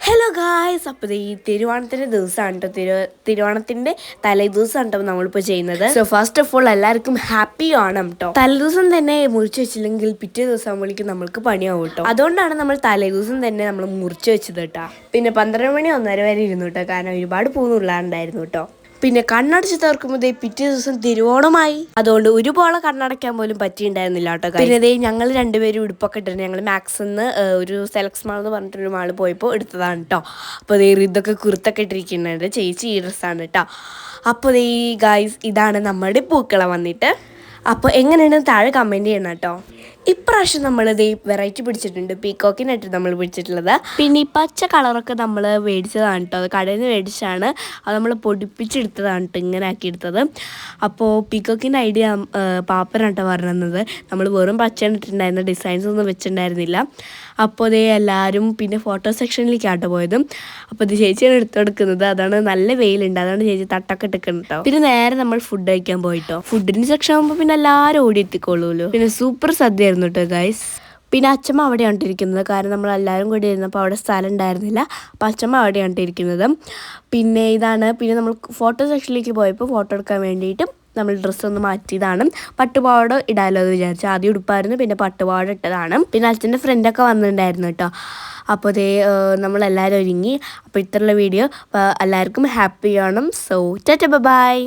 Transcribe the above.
Hello guys, അപ്പോൾ ഈ തിരുവോണത്തിൻ്റെ ദിവസമാണ് കേട്ടോ. തിരുവോണത്തിൻ്റെ തലേദിവസമാണ് കേട്ടോ നമ്മളിപ്പോൾ ചെയ്യുന്നത്. സോ ഫസ്റ്റ് ഓഫ് ഓൾ എല്ലാവർക്കും ഹാപ്പി ഓണം കേട്ടോ. തലേദിവസം തന്നെ മുറിച്ച് വെച്ചില്ലെങ്കിൽ പിറ്റേ ദിവസം ആകുമ്പോഴേക്കും നമ്മൾക്ക് പണിയാവും കേട്ടോ. അതുകൊണ്ടാണ് നമ്മൾ തലേദിവസം തന്നെ നമ്മൾ മുറിച്ച് വെച്ചത് കേട്ടോ. പിന്നെ 12 മണി 1:30 വരെ ഇരുന്നു കേട്ടോ, കാരണം ഒരുപാട് പൂന്നുള്ളാണ്ടായിരുന്നു കേട്ടോ. പിന്നെ കണ്ണടച്ച് തീർക്കുമ്പോൾ പിറ്റേ ദിവസം തിരുവോണമായി. അതുകൊണ്ട് ഒരുപോലെ കണ്ണടയ്ക്കാൻ പോലും പറ്റിയിട്ടുണ്ടായിരുന്നില്ല കേട്ടോ. പിന്നെ ഞങ്ങൾ രണ്ടുപേരും ഉടുപ്പൊക്കെ ഇട്ടിട്ടുണ്ട്. ഞങ്ങൾ മാക്സിന്ന് ഒരു സെലക്സ് മാൾ എന്ന് പറഞ്ഞിട്ടൊരു മാൾ പോയപ്പോൾ എടുത്തതാണ് കേട്ടോ. അപ്പോൾ ഇതൊക്കെ കുർത്തൊക്കെ ഇട്ടിരിക്കുന്നുണ്ട്. ചേച്ചി ഈ ഡ്രസ്സാണ് കേട്ടോ. അപ്പോൾ ഗായ്സ്, ഇതാണ് നമ്മുടെ പൂക്കളം വന്നിട്ട്. അപ്പോൾ എങ്ങനെയാണ് താഴെ കമൻറ്റ് ചെയ്യണം കേട്ടോ. ഇപ്രാവശ്യം നമ്മളിത് വെറൈറ്റി പിടിച്ചിട്ടുണ്ട്. പീക്കോക്കിനായിട്ട് നമ്മൾ പിടിച്ചിട്ടുള്ളത്. പിന്നെ ഈ പച്ച കളറൊക്കെ നമ്മൾ മേടിച്ചതാണ് കേട്ടോ. അത് കടയിൽ നിന്ന് മേടിച്ചാണ്. അത് നമ്മൾ പൊടിപ്പിച്ചെടുത്തതാണ് കേട്ടോ, ഇങ്ങനെ ആക്കിയെടുത്തത്. അപ്പോൾ പീക്കോക്കിൻ്റെ ഐഡിയ പാപ്പനാണ് കേട്ടോ പറഞ്ഞത്. നമ്മൾ വെറും പച്ചയാണ് ഇട്ടിട്ടുണ്ടായിരുന്ന, ഡിസൈൻസ് ഒന്നും വെച്ചിട്ടുണ്ടായിരുന്നില്ല. അപ്പോൾ എല്ലാവരും പിന്നെ ഫോട്ടോ സെക്ഷനിലേക്കാട്ടോ പോയത്. അപ്പോൾ ഇത് ചേച്ചിയാണ് എടുത്തെടുക്കുന്നത്. അതാണ് നല്ല വെയിലുണ്ട്, അതാണ് ചേച്ചി തട്ടൊക്കെ ഇട്ടിക്കുന്നത് കേട്ടോ. പിന്നെ നേരെ നമ്മൾ ഫുഡ് കഴിക്കാൻ പോയിട്ടോ. ഫുഡിൻ്റെ സെക്ഷൻ ആകുമ്പോൾ പിന്നെ എല്ലാവരും ഓടി എത്തിക്കോളൂല്ലോ. പിന്നെ സൂപ്പർ സദ്യ ആയിരുന്നു കേട്ടോ ഗൈസ്. പിന്നെ അച്ഛമ്മ അവിടെയാണ് ഇരിക്കുന്നത്, കാരണം നമ്മളെല്ലാവരും കൂടി ഇരുന്നപ്പോൾ അവിടെ സ്ഥലം ഉണ്ടായിരുന്നില്ല. അപ്പോൾ അച്ഛമ്മ അവിടെയാണ് ഇരിക്കുന്നത്. പിന്നെ ഇതാണ്, പിന്നെ നമ്മൾ ഫോട്ടോ സെക്ഷനിലേക്ക് പോയപ്പോൾ ഫോട്ടോ എടുക്കാൻ വേണ്ടിയിട്ട് നമ്മൾ ഡ്രസ്സൊന്ന് മാറ്റിയതാണ്. പട്ടുപാവാട ഇടാമല്ലോ എന്ന് വിചാരിച്ചു. ആദ്യം ഉടുപ്പായിരുന്നു, പിന്നെ പട്ടുപാവാട ഇട്ടതാണ്. പിന്നെ അച്ഛൻ്റെ ഫ്രണ്ടൊക്കെ വന്നിട്ടുണ്ടായിരുന്നു കേട്ടോ. അപ്പോൾ നമ്മളെല്ലാവരും ഒരുങ്ങി. അപ്പോൾ ഇത്രയുള്ള വീഡിയോ. എല്ലാവർക്കും happy Onam. So tata bye.